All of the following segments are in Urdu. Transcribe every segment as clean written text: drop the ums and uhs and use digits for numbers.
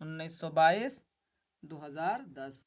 1922 2010।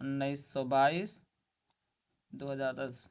1922 2010।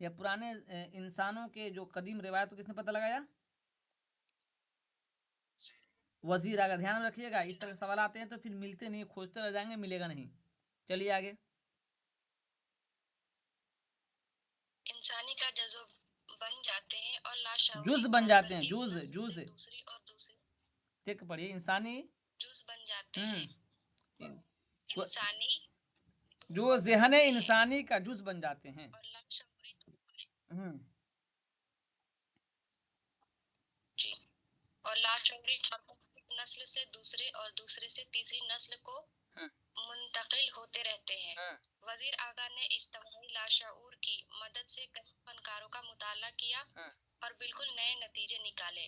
یا پرانے انسانوں کے جو قدیم روایت کو کس نے پتہ لگایا؟ وزیر اعلیٰ. دھیان رکھیے گا اس طرح کے سوال آتے ہیں تو پھر ملتے نہیں، کھوجتے رہ جائیں گے، ملے گا نہیں. چلیے آگے. انسانی کا جزو بن جاتے ہیں اور لاشعوری جز بن جاتے ہیں، جز جز دوسری اور دوسری دیکھ پڑھیے. انسانی جز بن جاتے ہیں. انسانی جو ذہن انسانی کا جز بن جاتے ہیں اور لاشعوری طور پر ایک نسل سے دوسرے اور دوسرے سے تیسری نسل کو منتقل ہوتے رہتے ہیں. وزیر آغا نے اجتماعی لاشعور کی مدد سے کئی فنکاروں کا مطالعہ کیا اور بالکل نئے نتیجے نکالے.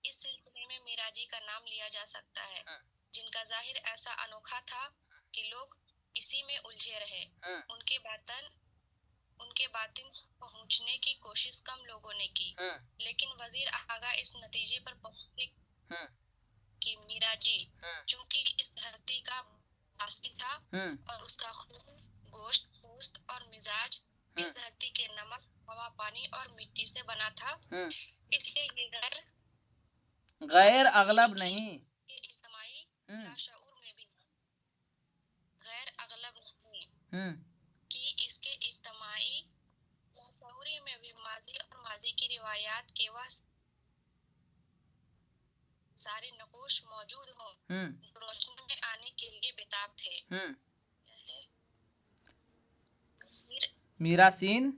اس سلسلے میں میراجی کا نام لیا جا سکتا ہے، جن کا ظاہر ایسا انوکھا تھا کہ لوگ اسی میں الجھے رہے. ان کے باطن پہنچنے کی کوشش کم لوگوں نے کی، لیکن وزیر آغا اس نتیجے پر پہنچے کہ میراجی چونکہ اس دھرتی کا باسی تھا اور اس کا خون، گوشت، پوست اور مزاج اس دھرتی کے نمک، ہوا، پانی اور مٹی سے بنا تھا، اس لیے یہ غیر اغلب نہیں کہ اجتماعی لاشعور میں بھی غیر اغلب نہیں کہ اس کے اجتماعی لاشعوری میں بھی ماضی اور ماضی کی روایات کے وہ سارے نقوش موجود ہوں جو روشنی میں آنے کے لیے بےتاب تھے. میراسین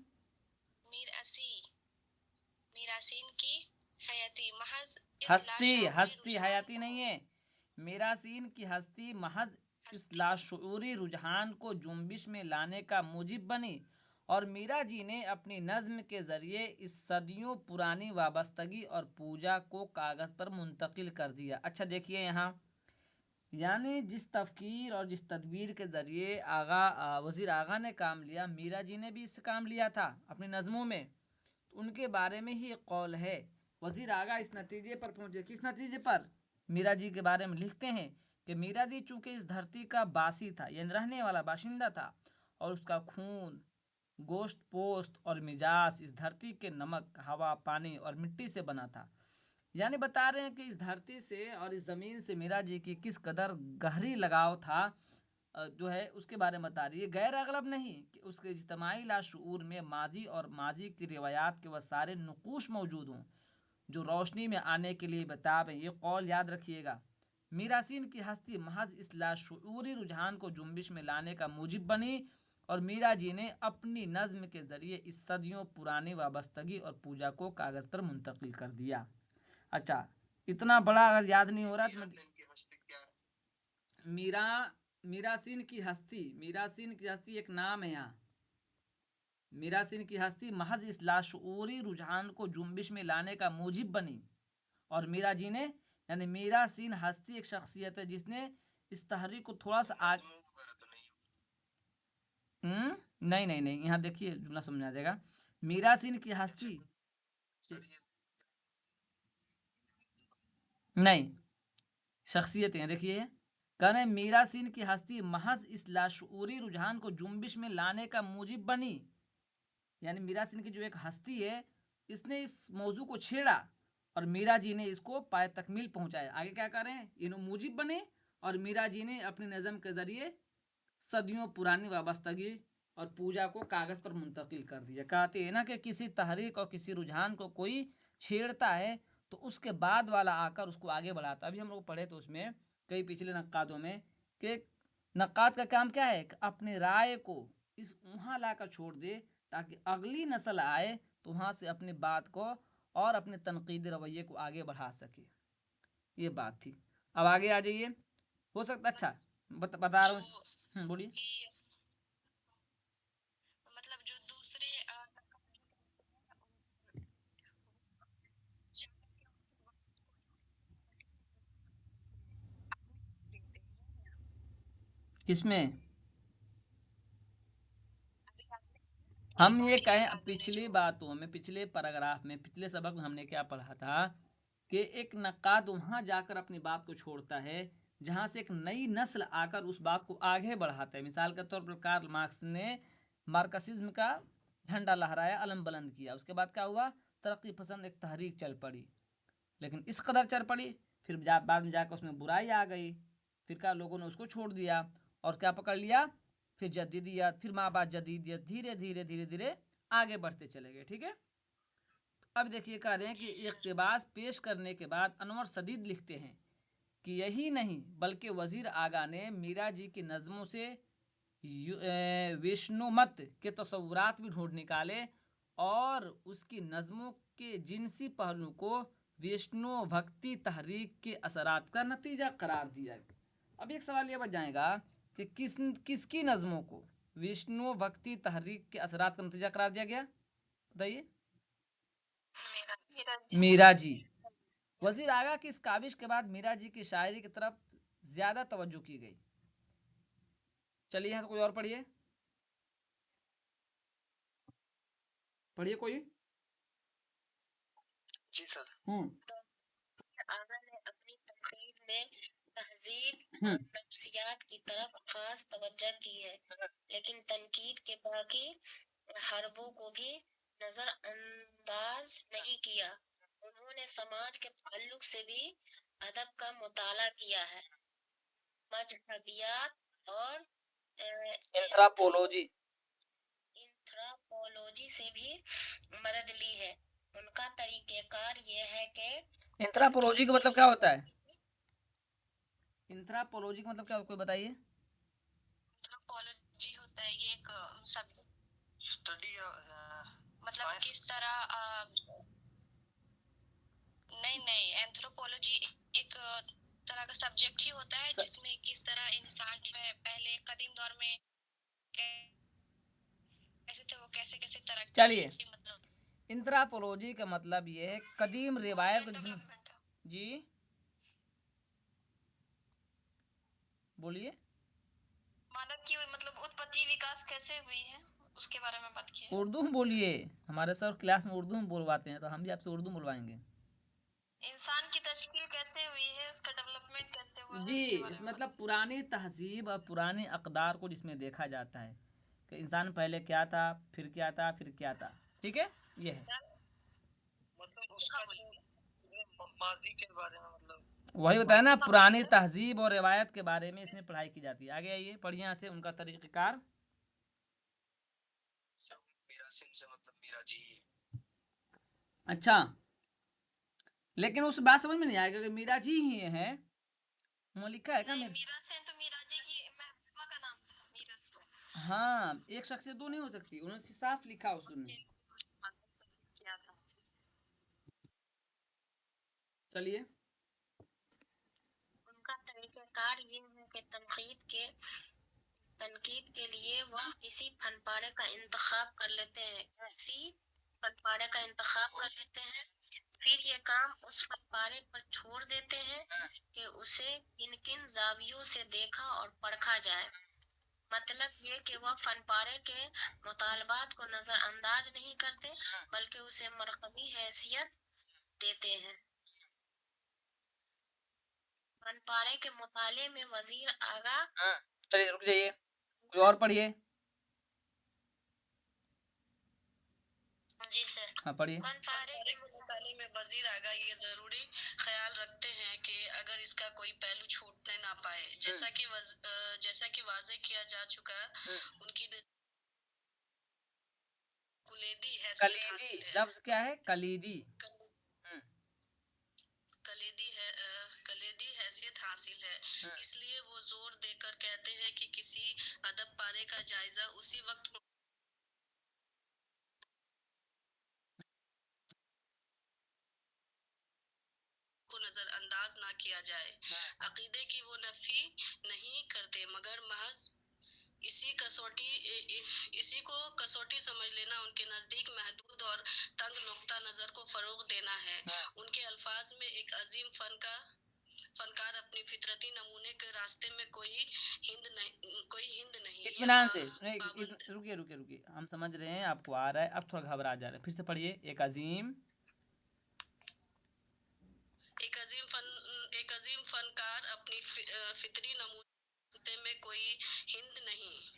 کی حیاتی محض ہستی حیاتی نہیں ہے. میراسین کی ہستی محض اس لاشعوری رجحان کو جنبش میں لانے کا موجب بنی اور میرا جی نے اپنی نظم کے ذریعے اس صدیوں پرانی وابستگی اور پوجا کو کاغذ پر منتقل کر دیا. اچھا دیکھیے یہاں، یعنی جس تفکیر اور جس تدبیر کے ذریعے وزیر آغا نے کام لیا، میرا جی نے بھی اس سے کام لیا تھا اپنی نظموں میں. تو ان کے بارے میں ہی ایک قول ہے. وزیر آغا اس نتیجے پر پہنچے. کس نتیجے پر؟ میرا جی کے بارے میں لکھتے ہیں کہ میرا جی چونکہ اس دھرتی کا باسی تھا، یعنی رہنے والا باشندہ تھا، اور اس کا خون، گوشت، پوست اور مزاج اس دھرتی کے نمک، ہوا، پانی اور مٹی سے بنا تھا. یعنی بتا رہے ہیں کہ اس دھرتی سے اور اس زمین سے میرا جی کی کس قدر گہری لگاؤ تھا، جو ہے اس کے بارے میں بتا رہی ہے. غیر اغلب نہیں کہ اس کے اجتماعی لاشعور میں ماضی اور ماضی کی روایات کے وہ سارے نقوش موجود ہوں جو روشنی میں آنے کے لیے بتاب ہیں. یہ قول یاد رکھیے گا. میراسین کی ہستی محض اس لاشعوری رجحان کو جنبش میں لانے کا موجب بنی اور میرا جی نے اپنی نظم کے ذریعے اس صدیوں پرانی وابستگی اور پوجا کو کاغذ پر منتقل کر دیا. اچھا، اتنا بڑا اگر یاد نہیں ہو رہا تو میراسین کی ہستی ایک نام ہے. یہاں میراسین کی ہستی محض اس لاشعوری رجحان کو جنبش میں لانے کا موجب بنی اور میرا جی نے، یعنی میراسین ہستی ایک شخصیت ہے جس نے اس تحریک کو تھوڑا سا نہیں یہاں دیکھیے جملہ سمجھا جائے گا. میراسین کی ہستی نہیں، شخصیت ہیں. دیکھیے کہنے میراسین کی ہستی محض اس لاشعوری رجحان کو جنبش میں لانے کا موجب بنی، یعنی میراسین کی جو ایک ہستی ہے اس نے اس موضوع کو چھیڑا اور میرا جی نے اس کو پائے تکمیل پہنچایا. آگے کیا کر رہے ہیں؟ انہوں موجب بنے اور میرا جی نے اپنی نظم کے ذریعے صدیوں پرانی وابستگی اور پوجا کو کاغذ پر منتقل کر دیا. کہتے ہیں نا کہ کسی تحریک اور کسی رجحان کو کوئی چھیڑتا ہے تو اس کے بعد والا آ کر اس کو آگے بڑھاتا. ابھی ہم لوگ پڑھے تو اس میں کئی پچھلے نقادوں میں کہ نقاد کا کام کیا ہے کہ اپنے رائے کو اس وہاں لا کر چھوڑ دے تاکہ اگلی نسل آئے تو وہاں سے اپنی بات کو اور اپنے تنقیدی رویے کو آگے بڑھا سکے. یہ بات تھی. اب آگے آ جائیے. ہو سکتا اچھا بتا رہا ہوں، بولیے. مطلب جو دوسرے کس میں ہم یہ کہیں پچھلی باتوں میں، پچھلے پیراگراف میں، پچھلے سبق میں ہم نے کیا پڑھا تھا کہ ایک نقاد وہاں جا کر اپنی بات کو چھوڑتا ہے جہاں سے ایک نئی نسل آ کر اس بات کو آگے بڑھاتا ہے. مثال کے طور پر کارل مارکس نے مارکسزم کا جھنڈا لہرایا، علم بلند کیا. اس کے بعد کیا ہوا؟ ترقی پسند ایک تحریک چل پڑی، لیکن اس قدر چل پڑی پھر بعد میں جا کے اس میں برائی آ گئی. پھر کیا لوگوں نے اس کو چھوڑ دیا اور کیا پکڑ لیا؟ پھر جدیدیت، پھر ماں بعد جدیدیت، دھیرے دھیرے دھیرے دھیرے آگے بڑھتے چلے گئے. ٹھیک ہے. اب دیکھیے کہہ رہے ہیں کہ اقتباس پیش کرنے کے بعد انور سدید لکھتے ہیں کہ یہی نہیں بلکہ وزیر آگا نے میرا جی کی نظموں سے وشنو مت کے تصورات بھی ڈھونڈ نکالے اور اس کی نظموں کے جنسی پہلو کو وشنو بھکتی تحریک کے اثرات کا نتیجہ قرار دیا. اب ایک سوال یہ بچ جائے گا کہ کس کی نظموں کو وشنو بھکتی تحریک کے اثرات کا نتیجہ قرار دیا گیا؟ بتائیے. میرا جی. وزیر آگا کی اس کاوش کے بعد میرا جی کی شاعری کی طرف زیادہ توجہ کی گئی. چلیے یہاں سے کوئی اور پڑھیے. پڑھیے کوئی. جی سر. آغا نے اپنی تقریر میں تہذیب اور نفسیات کی طرف خاص توجہ کی ہے، لیکن تنقید کے باقی حربوں کو بھی نظر انداز نہیں کیا. انہوں نے سماج کے تعلق سے بھی ادب کا مطالعہ کیا ہے، مذہبیات اور انتھراپولوجی سے بھی مدد لی ہے. ان کا طریقہ کار یہ ہے کہ انتھراپولوجی کا مطلب کیا ہوتا ہے؟ انتھراپولوجی کا مطلب کیا ہوتا ہے؟ کوئی بتائیے. انتھراپولوجی ہوتا ہے یہ ایک اسٹڈی، مطلب کس طرح نہیں اینتھروپولوجی ایک طرح کا سبجیکٹ ہی ہوتا ہے جس میں کس طرح انسان پہلے قدیم دور میں کیسے تھے، وہ کیسے کیسے ترقی. چلیے انتھراپولوجی کا مطلب یہ ہے قدیم روایت کو جس میں جی بولیے. مانو کی مطلب اتپتی وکاس کیسے ہوئی ہے اس کے بارے میں بات کی. اردو میں بولیے. ہمارے سر کلاس میں اردو میں بولواتے ہیں تو ہم بھی آپ سے اردو بلوائیں گے. انسان کی تشکیل کیسے ہوئی ہے، اس کا ڈیولپمنٹ کیسے ہوا ہے. جی اس مطلب پرانی تہذیب اور پرانی اقدار کو جس میں دیکھا جاتا ہے کہ انسان پہلے کیا تھا، پھر کیا تھا، پھر کیا تھا. ٹھیک ہے. یہ ہے مطلب اس کا ماضی کے بارے میں، مطلب وہی بتایا نا، پرانی تہذیب اور روایت کے بارے میں اس میں پڑھائی کی جاتی ہے. آگے آئیے پڑھیے یہاں سے ان کا طریقہ کار. اچھا لیکن اس بات سمجھ میں نہیں آئے گا کہ میرا جی ہی ہے. وہاں لکھا ہے کیا میرا سین تو میرا جی کی محبوبہ کا نام تھا. میرا سین ہاں ایک شخص سے دو نہیں ہو سکتی، انہوں نے صاف لکھا اس نے. چلیے. ان کا طریقہ کار یہ ہے کہ تنقید کے لیے وہ کسی فن پارے کا انتخاب کر لیتے ہیں، پھر یہ کام اس فن پارے پر چھوڑ دیتے ہیں کہ اسے کن زاویوں سے دیکھا اور پرکھا جائے. مطلب یہ کہ وہ فن پارے کے مطالبات کو نظر انداز نہیں کرتے بلکہ اسے مرکزی حیثیت دیتے ہیں. فن پارے کے مطالعے میں وزیر آگا. چلیے رک جائیے کوئی اور پڑھیے. جی سر. ہاں پڑھیے. فن پارے کے مطالعے میں وزیر آگا یہ ضروری خیال رکھتے ہیں کہ اگر اس کا کوئی پہلو چھوٹنے نہ پائے، جیسا کہ واضح کیا جا چکا، ان کی کلیدی لفظ کیا ہے؟ کلیدی حیثیت حاصل ہے. اس لیے وہ زور دے کر کہتے ہیں کہ کسی ادب پارے کا جائزہ اسی وقت کو نظر انداز نہ کیا جائے. عقیدے کی وہ نفی نہیں کرتے مگر محض اسی کو کسوٹی سمجھ لینا ان کے نزدیک محدود اور تنگ نقطہ نظر کو فروغ دینا ہے. ان کے الفاظ میں ایک عظیم فنکار اپنی فطرتی نمونے کے راستے میں کوئی ہند نہیں. اطمینان سے رکیے ہم سمجھ رہے ہیں، آپ کو آ رہا ہے، اب تھوڑا گھبرا جا رہا ہے. پھر سے پڑھیے. ایک عظیم فنکار اپنی فطری نمونے میں کوئی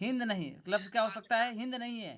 ہند نہیں. لفظ کیا ہو سکتا ہے؟ ہند نہیں ہے.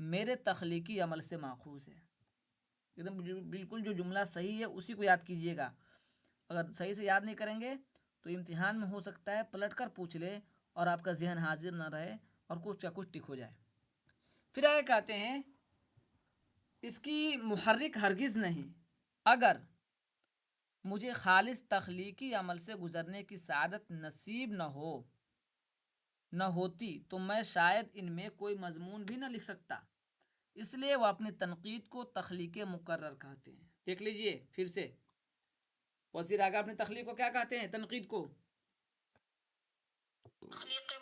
میرے تخلیقی عمل سے ماخوذ ہے. ایک دم بالکل جو جملہ صحیح ہے اسی کو یاد کیجیے گا. اگر صحیح سے یاد نہیں کریں گے تو امتحان میں ہو سکتا ہے پلٹ کر پوچھ لے اور آپ کا ذہن حاضر نہ رہے اور کچھ کا کچھ ٹک ہو جائے. پھر آگے کہتے ہیں اس کی محرک ہرگز نہیں. اگر مجھے خالص تخلیقی عمل سے گزرنے کی سعادت نصیب نہ ہوتی تو میں شاید ان میں کوئی مضمون بھی نہ لکھ سکتا. اس لیے وہ اپنی تنقید کو تخلیق مقرر کہتے ہیں. دیکھ لیجئے پھر سے وزیر اعلیٰ اپنی تخلیق کو کیا کہتے ہیں؟ تنقید کو تخلیق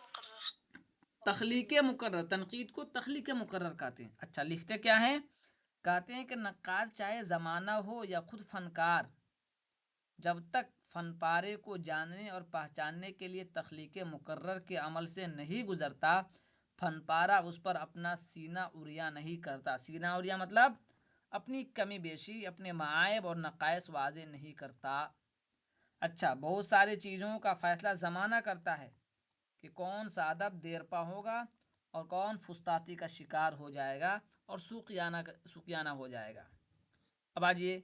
مقرر. تنقید کو تخلیق مقرر کہتے ہیں. اچھا لکھتے کیا ہیں؟ کہتے ہیں کہ نقاد چاہے زمانہ ہو یا خود فنکار، جب تک فن پارے کو جاننے اور پہچاننے کے لیے تخلیق مقرر کے عمل سے نہیں گزرتا، فن پارہ اس پر اپنا سینہ عریاں نہیں کرتا. سینہ عریاں مطلب اپنی کمی بیشی، اپنے معائب اور نقائص واضح نہیں کرتا. اچھا بہت ساری چیزوں کا فیصلہ زمانہ کرتا ہے کہ کون سا ادب دیرپا ہوگا اور کون فسطاطی کا شکار ہو جائے گا اور سوقیانہ ہو جائے گا. اب آجیے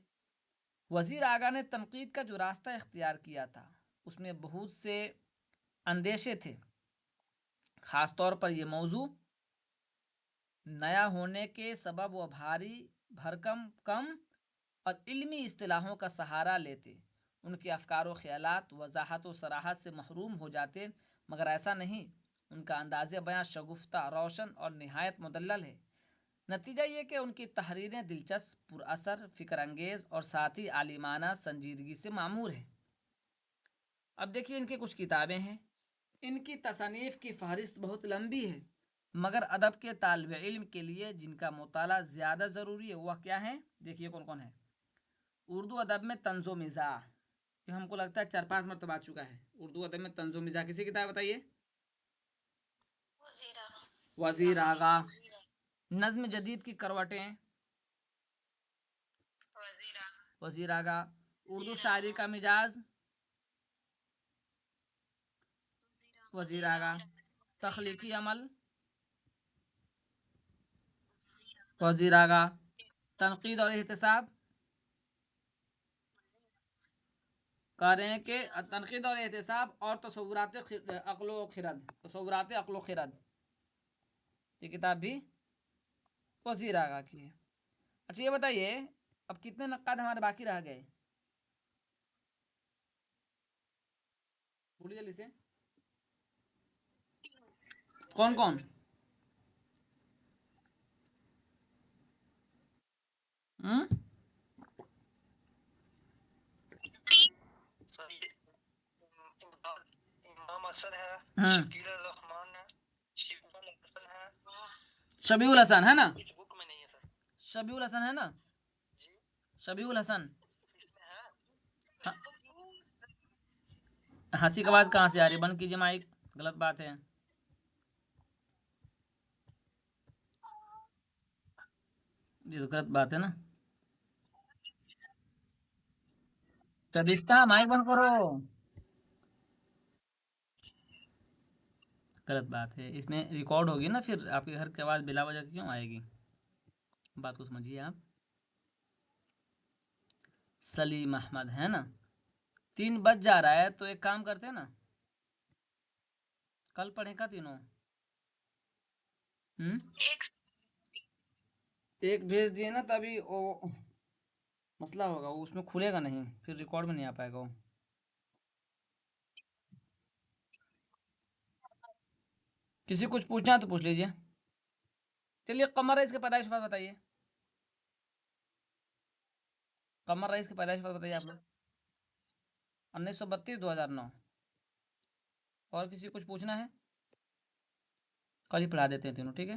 وزیر اعلیٰ نے تنقید کا جو راستہ اختیار کیا تھا اس میں بہت سے اندیشے تھے. خاص طور پر یہ موضوع نیا ہونے کے سبب وہ بھاری بھرکم کم اور علمی اصطلاحوں کا سہارا لیتے. ان کے افکار و خیالات وضاحت و صراحت سے محروم ہو جاتے، مگر ایسا نہیں. ان کا انداز بیاں شگفتہ، روشن اور نہایت مدلل ہے. نتیجہ یہ کہ ان کی تحریریں دلچسپ، پر اثر، فکر انگیز اور ساتھ ہی عالمانہ سنجیدگی سے معمور ہیں. اب دیکھیے ان کی کچھ کتابیں ہیں. ان کی تصانیف کی فہرست بہت لمبی ہے، مگر ادب کے طالب علم کے لیے جن کا مطالعہ زیادہ ضروری ہے وہ کیا ہیں؟ دیکھیے کون کون ہے. اردو ادب میں طنز و مزاح، یہ ہم کو لگتا ہے 4-5 مرتبہ آ چکا ہے. اردو ادب میں طنز و مزاح کسی کتاب بتائیے؟ وزیر آغا. نظم جدید کی کروٹیں، وزیر آغا. اردو شاعری کا مزاج، وزیر آغا. تخلیقی عمل، وزیر آغا. تنقید اور احتساب، کہہ رہے ہیں کہ تنقید اور احتساب اور تصورات عقل و خرد، یہ کتاب بھی وزیر آغا کی ہے. اچھا یہ بتائیے اب کتنے نقاد ہمارے باقی رہ گئے؟ بولیے جلدی سے. کون کون؟ امام اسد ہے، شکیل الرحمان ہے، شبیہ الحسن ہے نا؟ شبیہ الحسن ہے نا؟ شبیہ الحسن. ہنسی کی آواز کہاں سے آ رہی ہے؟ بند کیجیے مائک، غلط بات ہے. یہ تو غلط بات ہے نا. شبستہ مائک بند کرو. غلط بات ہے، اس میں ریکارڈ ہوگی نا، پھر آپ کے گھر کی آواز بلا وجہ کیوں آئے گی؟ بات کو سمجھیے آپ. سلیم احمد ہے نا؟ 3 بج جا رہا ہے تو ایک کام کرتے ہیں نا، کل پڑھیں کا تینوں. ایک بھیج دیے نا تبھی وہ مسئلہ ہوگا، وہ اس میں کھلے گا نہیں، پھر ریکارڈ میں نہیں آ پائے گا وہ. کسی کچھ پوچھنا ہے تو پوچھ لیجیے. چلیے قمر رئیس کے پیدائش وقت بتائیے. قمر رئیس کی پیدائش وقت بتائیے آپ لوگ. 1932 2009. اور کسی کچھ پوچھنا ہے؟ کل ہی پڑھا دیتے ہیں تینوں، ٹھیک ہے.